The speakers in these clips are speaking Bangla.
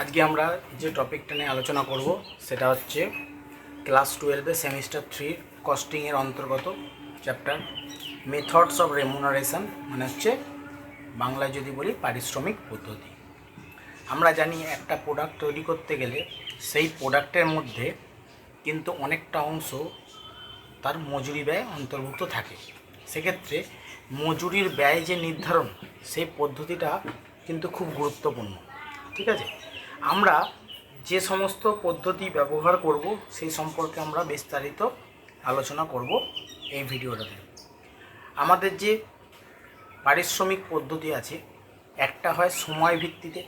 আজকে আমরা যে টপিকটা নিয়ে আলোচনা করব সেটা হচ্ছে ক্লাস 12 সেমিস্টার 3 কস্টিংয়ের অন্তর্গত চ্যাপ্টার মেথডস অফ রেমুনারেশন, মানে হচ্ছে বাংলায় যদি বলি পারিশ্রমিক পদ্ধতি। আমরা জানি একটা প্রোডাক্ট তৈরি করতে গেলে সেই প্রোডাক্টের মধ্যে কিন্তু অনেকটা অংশ তার মজুরি ব্যয় অন্তর্ভুক্ত থাকে। সেক্ষেত্রে মজুরির ব্যয় যে নির্ধারণ, সেই পদ্ধতিটা কিন্তু খুব গুরুত্বপূর্ণ। ঠিক আছে, আমরা যে সমস্ত পদ্ধতি ব্যবহার করব সেই সম্পর্কে আমরা বিস্তারিত আলোচনা করব এই ভিডিওটাতে। আমাদের যে পারিশ্রমিক পদ্ধতি আছে, একটা হয় সময় ভিত্তিতে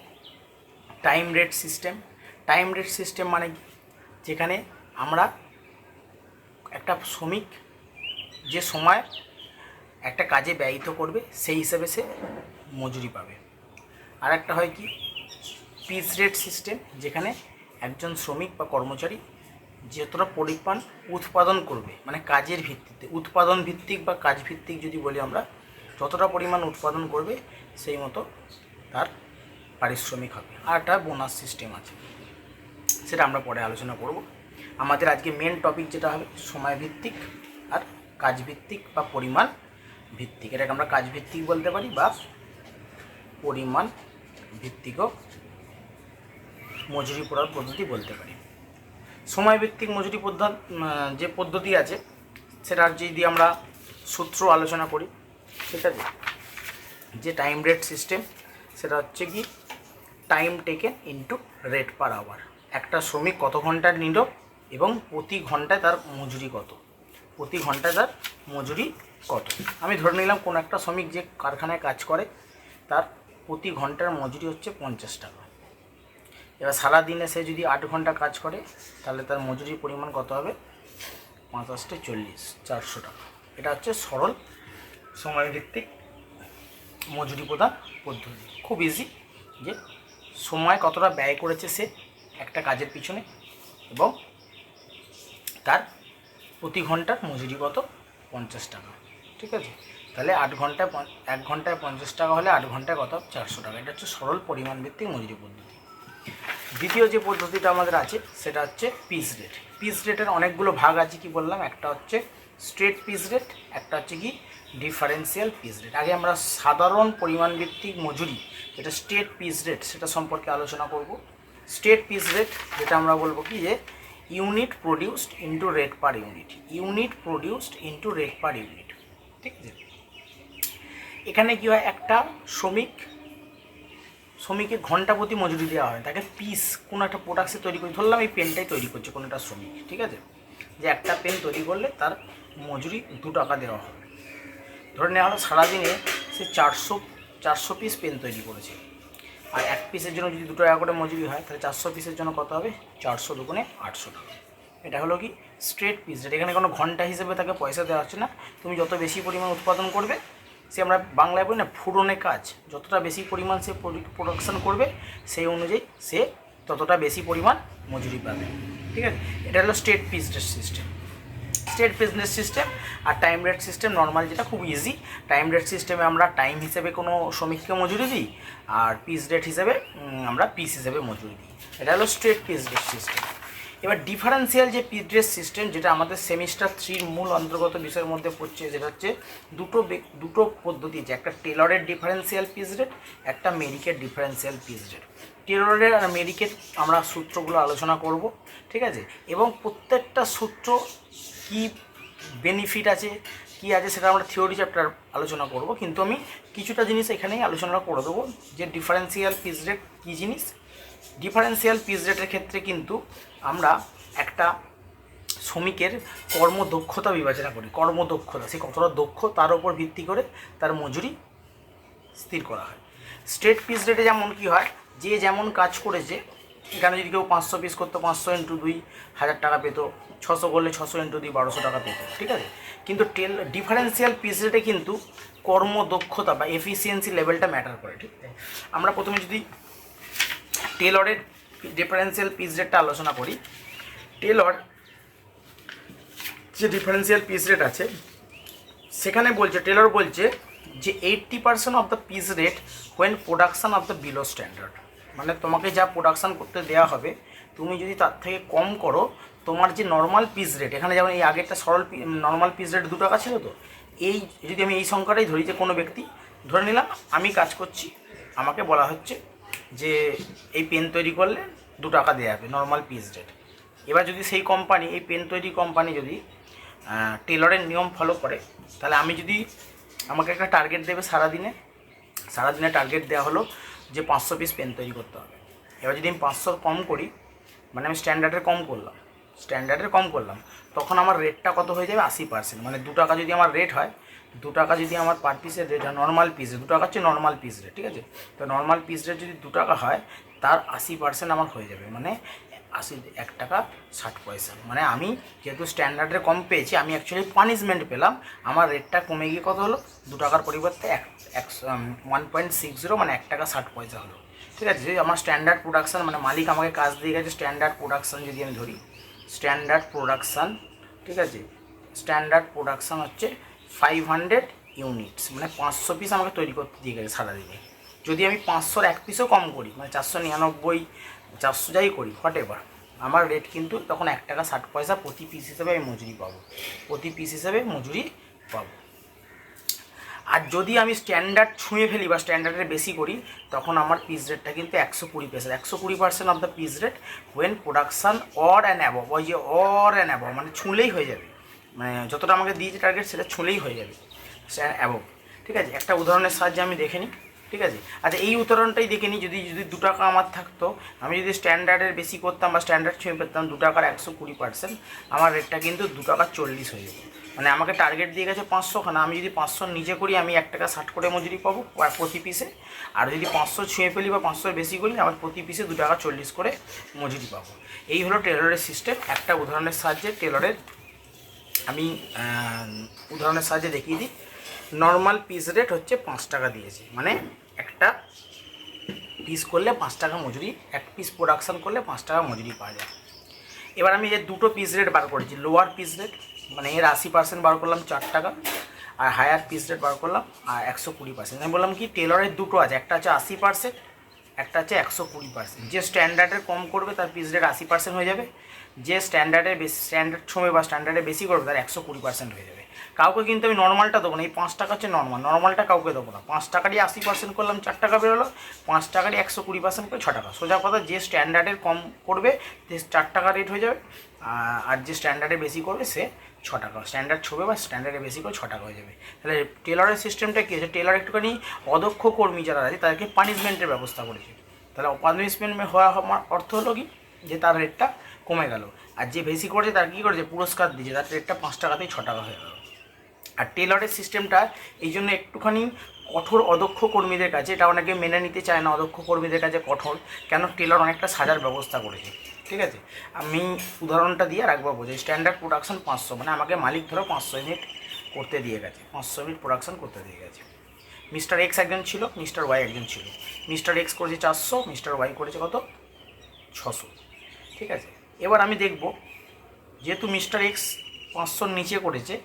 time rate system. Time rate system মানে কি, যেখানে আমরা একটা শ্রমিক যে সময় একটা কাজে ব্যয়িত করবে সেই হিসেবে সে মজুরি পাবে। আর একটা হয় কি পিস রেট সিস্টেম, যেখানে একজন শ্রমিক বা কর্মচারী যতটা পরিমাণ উৎপাদন করবে, মানে কাজের ভিত্তিতে, উৎপাদন ভিত্তিক বা কাজ ভিত্তিক যদি বলি আমরা, যতটা পরিমাণ উৎপাদন করবে সেই মতো তার পারিশ্রমিক হবে। আর একটা বোনাস সিস্টেম আছে, সেটা আমরা পরে আলোচনা করব। আমাদের আজকে মেন টপিক যেটা হবে সময় ভিত্তিক আর কাজ ভিত্তিক বা পরিমাণ ভিত্তিক। এটাকে আমরা কাজ ভিত্তিক বলতে পারি বা পরিমাণ ভিত্তিকও মজুরি প্রদান পদ্ধতি বলতে পারি। সময় ভিত্তিক মজুরি যে পদ্ধতি আছে সেটার যদি আমরা সূত্র আলোচনা করি, ঠিক আছে, যে টাইম রেট সিস্টেম সেটা হচ্ছে কি time taken into rate per hour. একটা শ্রমিক কত ঘন্টা নিল এবং প্রতি ঘন্টায় তার মজুরি কত, প্রতি ঘন্টায় তার মজুরি কত। আমি ধরে নিলাম কোনো একটা শ্রমিক যে কারখানায় কাজ করে তার প্রতি ঘন্টার মজুরি হচ্ছে 50 টাকা। এবার সারাদিনে সে যদি 8 ঘন্টা কাজ করে তাহলে তার মজুরির পরিমাণ কত হবে, ৫-৪০, 400 টাকা। এটা হচ্ছে সরল সময়ভিত্তিক মজুরি প্রদান পদ্ধতি। খুব ইজি, যে সময় কতটা ব্যয় করেছে সে একটা কাজের পিছনে এবং তার প্রতি ঘন্টার মজুরি কত, 50 টাকা। ঠিক আছে, তাহলে 1 ঘন্টায় 50 টাকা হলে 8 ঘন্টায় কত, 400 টাকা। এটা হচ্ছে সরল পরিমাণ ভিত্তিক মজুরি পদ্ধতি। দ্বিতীয় যে পদ্ধতিটা আমাদের আছে সেটা হচ্ছে পিস রেট। পিস রেটের অনেকগুলো ভাগ আছে, কি বললাম, একটা হচ্ছে স্ট্রেট পিস রেট, একটা হচ্ছে কি ডিফারেন্সিয়াল পিস রেট। আগে আমরা সাধারণ পরিমাণ ভিত্তিক মজুরি যেটা স্টেট পিস রেট সেটা সম্পর্কে আলোচনা করব। স্টেট পিস রেট যেটা আমরা বলবো কি, যে unit produced into rate per unit, unit produced into rate per unit. ঠিক আছে, এখানে কি হয়, একটা শ্রমিককে ঘন্টা প্রতি মজুরি দেওয়া হয়, তাকে পিস কোনো একটা প্রোডাক্ট সে তৈরি করে, ধরলাম এই পেনটাই তৈরি করছে কোনো একটা শ্রমিক, ঠিক আছে, যে একটা পেন তৈরি করলে তার মজুরি 2 টাকা দেওয়া হবে। ধরে নেওয়া হলো সারাদিনে সে 400 পিস পেন তৈরি করেছে, আর এক পিসের জন্য যদি 2 টাকা করে মজুরি হয় তাহলে 400 পিসের জন্য কত হবে, 400 দুগুণে 800 টাকা। এটা হলো কি স্ট্রেট পিস রেট। এখানে কোনো ঘন্টা হিসেবে তাকে পয়সা দেওয়া হচ্ছে না, তুমি যত বেশি পরিমাণ উৎপাদন করবে, সে আমরা বাংলায় বলি না ফুরনে কাজ, যতটা বেশি পরিমাণ সে প্রোডাকশন করবে সেই অনুযায়ী সে ততটা বেশি পরিমাণ মজুরি পাবে। ঠিক আছে, এটা হলো straight piece rate system, straight business system. আর টাইম রেট সিস্টেম নর্মাল, যেটা খুব ইজি। টাইম রেট সিস্টেমে আমরা টাইম হিসেবে কোনো শ্রমিককে মজুরি দিই, আর পিস রেট হিসেবে আমরা পিস হিসেবে মজুরি দিই। এটা হলো স্ট্রেট পিস রেট সিস্টেম। এবার ডিফারেন্সিয়াল যে পিস রেট সিস্টেম, যেটা আমাদের সেমিস্টার 3 মূল অন্তর্গত বিষয়ের মধ্যে পড়ছে, যেটা হচ্ছে দুটো পদ্ধতি আছে, একটা টেলরের ডিফারেন্সিয়াল পিস রেট, একটা মেরিকের ডিফারেন্সিয়াল পিস রেট। টেলরের আর মেরিকের আমরা সূত্রগুলো আলোচনা করব, ঠিক আছে, এবং প্রত্যেকটা সূত্র কি বেনিফিট আছে কি আছে সেটা আমরা থিওরি চ্যাপ্টার আলোচনা করব, কিন্তু আমি কিছুটা জিনিস এখানেই আলোচনা করে দেবো, যে ডিফারেন্সিয়াল পিস রেট কী জিনিস। ডিফারেন্সিয়াল পিস রেটের ক্ষেত্রে কিন্তু আমরা একটা শ্রমিকের কর্মদক্ষতা বিবেচনা করি, কর্মদক্ষতা, সে কতটা দক্ষ তার উপর ভিত্তি করে তার মজুরি স্থির করা হয়। স্ট্রেট পিস রেটে যেমন কি হয়, যে যেমন কাজ করেছে, এখানে যদি কেউ 500 পিস করতো 500 × 2 1000 টাকা পেত, 600 করলে 600 × 2 1200 টাকা পেত, ঠিক আছে। কিন্তু ডিফারেন্সিয়াল পিস রেটে কিন্তু কর্মদক্ষতা বা এফিসিয়েন্সি লেভেলটা ম্যাটার করে, ঠিক আছে। আমরা প্রথমে যদি টেলরের ডিফারেন্সিয়াল পিস রেটটা আলোচনা করি, টেলর যে ডিফারেন্সিয়াল পিস রেট আছে সেখানে বলছে টেলর বলছে যে 80% of the piece rate when production of the below standard, মানে তোমাকে যা প্রোডাকশান করতে দেওয়া হবে তুমি যদি তার থেকে কম করো, তোমার যে নর্মাল পিস রেট, এখানে যেমন এই আগেরটা সরল নর্মাল পিস রেট 2 টাকা ছিল, তো এই যদি আমি এই সংখ্যাটাই ধরি যে কোনো ব্যক্তি ধরে নিলাম আমি কাজ করছি, আমাকে বলা হচ্ছে যে এই পেন তৈরি করলে 2 টাকা দেওয়া হবে নর্মাল পিস রেট। এবার যদি সেই কোম্পানি, এই পেন তৈরি কোম্পানি যদি টেলরের নিয়ম ফলো করে, তাহলে আমি যদি, আমাকে একটা টার্গেট দেবে সারাদিনে টার্গেট দেওয়া হলো যে 500 পিস পেন তৈরি করতে হবে। এবার যদি আমি 500 কম করি, মানে আমি স্ট্যান্ডার্ডের কম করলাম, তখন আমার রেটটা কত হয়ে যাবে 80%, মানে 2 টাকা যদি আমার রেট হয়, 2 টাকা যদি আমার পার পিসের রেট হয়, নর্মাল পিস 2 টাকা হচ্ছে নর্মাল পিস রেট, ঠিক আছে। তো নর্মাল পিস রেট যদি 2 টাকা হয়, তার 80% আমার হয়ে যাবে, মানে 1 টাকা 60 পয়সা। মানে আমি যেহেতু স্ট্যান্ডার্ডের কম পেয়েছি, আমি অ্যাকচুয়ালি পানিশমেন্ট পেলাম, আমার রেটটা কমে গিয়ে কত হলো, 2 টাকার পরিবর্তে 1.60, মানে 1 টাকা 60 পয়সা হলো, ঠিক আছে। যদি আমার স্ট্যান্ডার্ড প্রোডাকশান, মানে মালিক আমাকে কাজ দিয়ে গেছে স্ট্যান্ডার্ড প্রোডাকশান, যদি আমি ধরি স্ট্যান্ডার্ড প্রোডাকশান, ঠিক আছে, স্ট্যান্ডার্ড প্রোডাকশান হচ্ছে 500 ইউনিটস, মানে 500 পিস আমাকে তৈরি করতে দিয়ে গেছে সারাদিনে। যদি আমি 500 1 পিসও কম করি, মানে 499, 400 যাই করি, হোয়াটএভার, আমার রেট কিন্তু তখন 1 টাকা 60 পয়সা প্রতি পিস হিসেবে আমি মজুরি পাবো। আর যদি আমি স্ট্যান্ডার্ড ছুঁয়ে ফেলি বা স্ট্যান্ডার্ডের বেশি করি, তখন আমার পিস রেটটা কিন্তু 120%, of the piece rate when production or and above, ওই যে অর অ্যান্ড অ্যাবভ মানে ছুঁলেই হয়ে যাবে, মানে যতটা আমাকে দিয়েছে টার্গেট সেটা ছুঁলেই হয়ে যাবে অ্যাবভ, ঠিক আছে। একটা উদাহরণের সাহায্যে আমি দেখে নিই, ঠিক আছে। আচ্ছা, এই উদাহরণটাই দেখে নিই, যদি 2 টাকা আমার থাকতো, আমি যদি স্ট্যান্ডার্ডের বেশি করতাম বা স্ট্যান্ডার্ড ছুঁয়ে পেতাম, 2 টাকার 120%, আমার রেটটা কিন্তু 2 টাকা 40 হয়ে যেত। মানে আমাকে টার্গেট দিয়ে গেছে 500 খানা, আমি যদি 500 নিচে করি, আমি 1 টাকা 60 করে মজুরি পাবো প্রতি পিসে। আর যদি 500 ছুঁয়ে ফেলি বা 500 বেশি করি, আমার প্রতি পিসে 2 টাকা 40 করে মজুরি পাবো। এই হলো টেলরের সিস্টেম। একটা উদাহরণের সাহায্যে টেলরের আমি উদাহরণের সাহায্যে দেখিয়ে দিই। নর্মাল পিস রেট হচ্ছে 5 টাকা দিয়েছে, মানে একটা পিস করলে 5 টাকা মজুরি, 1 পিস প্রোডাকশান করলে 5 টাকা মজুরি পাওয়া যায়। এবার আমি যে 2টো পিস রেট বার করেছি, লোয়ার পিস রেট মানে এর 80% বার করলাম 4 টাকা, আর হায়ার পিস রেট বার করলাম আর 120%। আমি বললাম কি টেলরের 2টো আছে, একটা আছে 80%, একটা আছে 120%। যে স্ট্যান্ডার্ডের কম করবে তার পিস রেট 80% হয়ে যাবে, যে স্ট্যান্ডার্ডের বেশি, স্ট্যান্ডার্ড ছমে বা স্ট্যান্ডার্ডে বেশি করবে তার 120% হয়ে যাবে। কাউকে কিন্তু আমি নর্মালটা দেবো না, এই 5 টাকা হচ্ছে নর্মালটা কাউকে দেবো না। 5 টাকারই 80% করলাম, 4 টাকা বেরোলো, 5 টাকারই 120% করে 6 টাকা। সোজা কথা, যে স্ট্যান্ডার্ডের কম করবে যে 4 টাকা রেট হয়ে যাবে, আর যে স্ট্যান্ডার্ডে বেশি করবে সে 6 টাকা, স্ট্যান্ডার্ড ছবে বা স্ট্যান্ডার্ডে বেশি করে 6 টাকা হয়ে যাবে। তাহলে টেলরের সিস্টেমটা কী হচ্ছে, টেলর একটুখানি অদক্ষ কর্মী যারা আছে তাদেরকে পানিশমেন্টের ব্যবস্থা করেছে। তাহলে পানিশমেন্ট হওয়া অর্থ হলো কি, যে তার রেটটা কমে গেল, আর যে বেশি করেছে তার কী করেছে, পুরস্কার দিয়েছে, তার রেটটা 5 টাকাতেই 6 টাকা হয়ে গেল। আর টেলরের সিস্টেমটা এই জন্য একটুখানি কঠোর অদক্ষ কর্মীদের কাছে, এটা অনেকে মেনে নিতে চায় না, অদক্ষ কর্মীদের কাছে কঠোর, কেন টেলর অনেকটা সাজার ব্যবস্থা করেছে, ঠিক আছে। আমি উদাহরণটা দিয়ে আর একবার বোঝাই। স্ট্যান্ডার্ড প্রোডাকশন 500, মানে আমাকে মালিক ধরো 500 ইউনিট করতে দিয়ে গেছে, 500 ইউনিট প্রোডাকশন করতে দিয়ে গেছে। মিস্টার এক্স একজন ছিল, মিস্টার ওয়াই একজন ছিল। মিস্টার এক্স করেছে 400, মিস্টার ওয়াই করেছে কত, 600, ঠিক আছে। এবার আমি দেখব, যেহেতু মিস্টার এক্স 500 নিচে করেছে,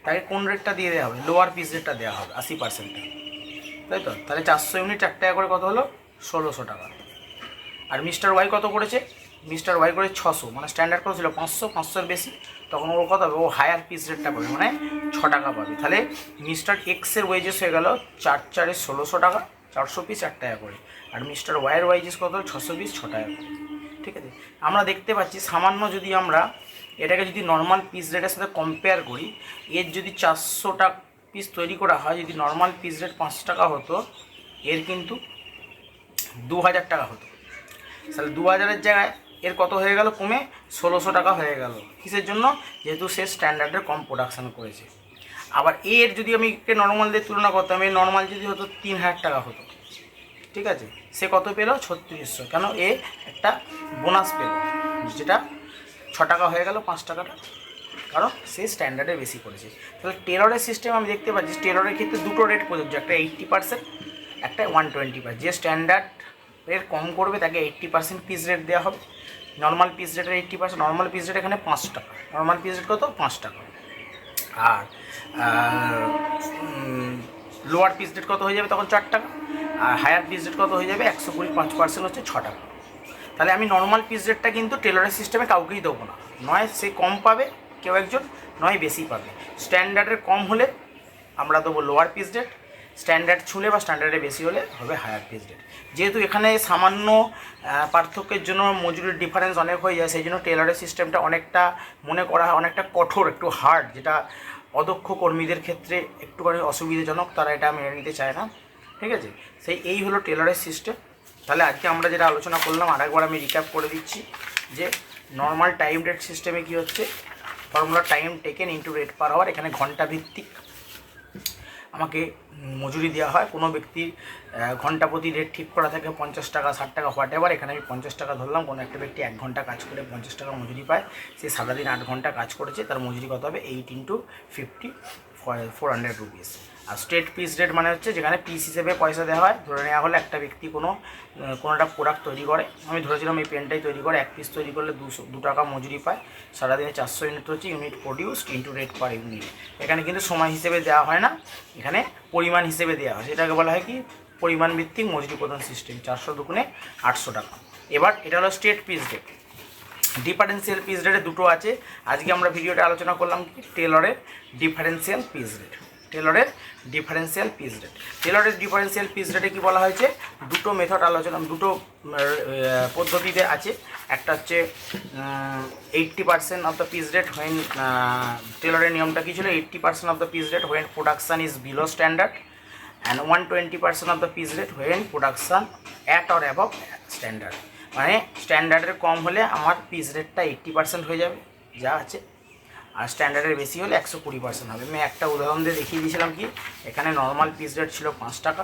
তাকে কোন রেটটা দিয়ে দেওয়া হবে, লোয়ার পিস রেটটা দেওয়া হবে 80%, তাই তো। তাহলে 400 ইউনিট 4 টাকা করে কত হলো, 1600 টাকা। আর মিস্টার ওয়াই কত করেছে, মিস্টার ওয়াই করে 600, মানে স্ট্যান্ডার্ড কত ছিল 500, 500-এর বেশি, তখন ও কত হবে, ও হায়ার পিস রেটটা পাবে, মানে 6 টাকা পাবে। তাহলে মিস্টার এক্সের ওয়েজেস হয়ে গেল 4 4-এ 1600 টাকা, 400 পিস 4 টাকা করে। আর মিস্টার ওয়াইয়ের ওয়েজেস কত, 600 পিস 6 টাকা করে, ঠিক আছে। আমরা দেখতে পাচ্ছি সামান্য যদি আমরা এটাকে যদি নর্মাল পিস রেটের সাথে কম্পেয়ার করি, এর যদি 400 টাকা পিস তৈরি করা হয়, যদি নর্মাল পিস রেট 5 টাকা হতো, এর কিন্তু 2000 টাকা হতো। তাহলে 2000-এর জায়গায় এর কত হয়ে গেল, কমে 1600 টাকা হয়ে গেল। কিসের জন্য, যেহেতু সে স্ট্যান্ডার্ডের কম প্রোডাকশান করেছে। আবার এর যদি আমি নর্মাল দিয়ে তুলনা করতাম, এর নর্মাল যদি হতো 3000 টাকা হতো, ঠিক আছে, সে কত পেল, 3600, কেন এ একটা বোনাস পেল, যেটা 6 টাকা হয়ে গেল 5 টাকাটা, কারণ সে স্ট্যান্ডার্ডে বেশি করেছে। তাহলে টেলরের সিস্টেম আমি দেখতে পাচ্ছি, টেলরের ক্ষেত্রে 2টো রেট প্রযোজ্য, একটা 80%, একটা 120%। যে স্ট্যান্ডার্ড এর কম করবে তাকে 80% পিস রেট দেওয়া হবে, নর্মাল পিস রেটের 80%। নর্মাল পিস রেট এখানে 5 টাকা, নর্মাল পিস রেট কত, 5 টাকা। আর লোয়ার পিস রেট কত হয়ে যাবে তখন 4 টাকা, আর হায়ার পিস রেট কত হয়ে যাবে 125% হচ্ছে 6 টাকা। তাহলে আমি নর্মাল পিস রেটটা কিন্তু টেলরের সিস্টেমে কাউকেই দেবো না, নয় সে কম পাবে কেউ একজন, নয় বেশি পাবে। স্ট্যান্ডার্ডের কম হলে আমরা দেবো লোয়ার পিস রেট, স্ট্যান্ডার্ড ছুলে বা স্ট্যান্ডার্ডে বেশি হলে হবে হায়ার পিস রেট। যেহেতু এখানে সামান্য পার্থক্যের জন্য মজুরির ডিফারেন্স অনেক হয়ে যায়, সেই জন্য টেলরের সিস্টেমটা অনেকটা মনে করা হয় অনেকটা কঠোর, একটু হার্ড, যেটা অদক্ষ কর্মীদের ক্ষেত্রে একটুখানি অসুবিধাজনক, তারা এটা মেনে নিতে চায় না। ঠিক আছে, এই হলো টেলরের সিস্টেম। তাহলে আজকে আমরা যেটা আলোচনা করলাম আরেকবার আমি রিক্যাপ করে দিচ্ছি যে নর্মাল টাইম রেট সিস্টেমে কী হচ্ছে, formula time taken into rate per hour. এখানে ঘন্টা ভিত্তিক আমাকে মজুরি দেওয়া হয়, কোনো ব্যক্তির ঘন্টা প্রতি রেট ঠিক করা থাকে 50 টাকা 60 টাকা হোয়াট এভার। এখানে আমি 50 টাকা ধরলাম। কোনো একটা ব্যক্তি 1 ঘন্টা কাজ করে 50 টাকা মজুরি পায়, সে সারাদিন 8 ঘন্টা কাজ করেছে, তার মজুরি কত হবে 8 × 50 400 রুপিস। আর স্টেট পিস রেট মানে হচ্ছে যেখানে পিস হিসেবে পয়সা দেওয়া হয়। ধরে নেওয়া হলে একটা ব্যক্তি কোনোটা প্রোডাক্ট তৈরি করে, আমি ধরেছিলাম এই পেনটাই তৈরি করে, 1 পিস তৈরি করলে 2 টাকা মজুরি পায়, সারাদিনে 400 ইউনিট হচ্ছে unit produced into rate per unit. এখানে কিন্তু সময় হিসেবে দেওয়া হয় না, এখানে পরিমাণ হিসেবে দেওয়া হয়, সেটাকে বলা হয় কি পরিমাণ ভিত্তিক মজুরি প্রদান সিস্টেম। 400 দুগুণে 800 টাকা। এবার এটা হলো straight piece rate. Differential piece রেটে দুটো আছে, আজকে আমরা ভিডিওটা আলোচনা করলাম কি টেলরের ডিফারেন্সিয়াল পিস রেট। টেলরের ডিফারেন্সিয়াল পিস রেট, টেলরের ডিফারেন্সিয়াল পিস রেটে কী বলা হয়েছে, দুটো মেথড আলোচনা, দুটো পদ্ধতিতে আছে। একটা হচ্ছে 80% of the piece rate when, টেলরের নিয়মটা কী ছিল, 80% of the piece rate when production is below standard and 120% of the piece rate when production at or above standard. মানে স্ট্যান্ডার্ডের কম হলে আমার পিস রেটটা 80% হয়ে যাবে যা আছে, আর স্ট্যান্ডার্ডের বেশি হলে 120% হবে। আমি একটা উদাহরণ দিয়ে দেখিয়ে দিয়েছিলাম কি, এখানে নর্মাল পিস রেট ছিল 5 টাকা,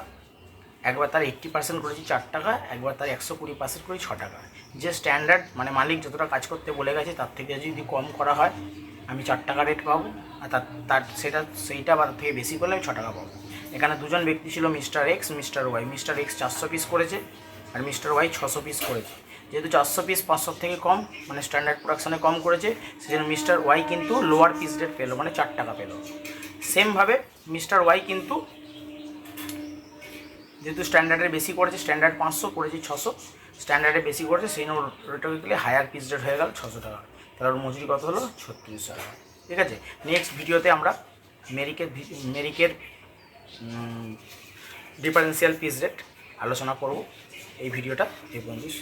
একবার তার 80% করেছি 4 টাকা, একবার তার 120% করি 6 টাকা। যে স্ট্যান্ডার্ড মানে মালিক যতটা কাজ করতে বলে গেছে তার থেকে যদি কম করা হয় আমি 4 টাকা রেট পাবো, আর তার সেইটা বা থেকে বেশি করলে আমি 6 টাকা পাবো। এখানে দুজন ব্যক্তি ছিল, Mister X Mister Y. Mister X 400 piece করেছে আর মিস্টার ওয়াই 600 পিস করেছে। যেহেতু 400 পিস 500 থেকে কম মানে স্ট্যান্ডার্ড প্রোডাকশানে কম করেছে, সেজন্য মিস্টার ওয়াই কিন্তু লোয়ার পিস রেট পেলো, মানে 4 টাকা পেলো। সেমভাবে মিস্টার ওয়াই কিন্তু যেহেতু স্ট্যান্ডার্ডের বেশি করেছে, স্ট্যান্ডার্ড 500 করেছে 600, স্ট্যান্ডার্ডে বেশি করেছে, সেই জন্য রেটকে গেলে হায়ার পিস রেট হয়ে গেল 600 টাকা। তাহলে ওর মজুরি কত হলো 3600 টাকা। ঠিক আছে, নেক্সট ভিডিওতে আমরা মেরিকের ডিফারেন্সিয়াল পিস রেট আলোচনা করব। এই ভিডিওটা এই পর্যন্ত।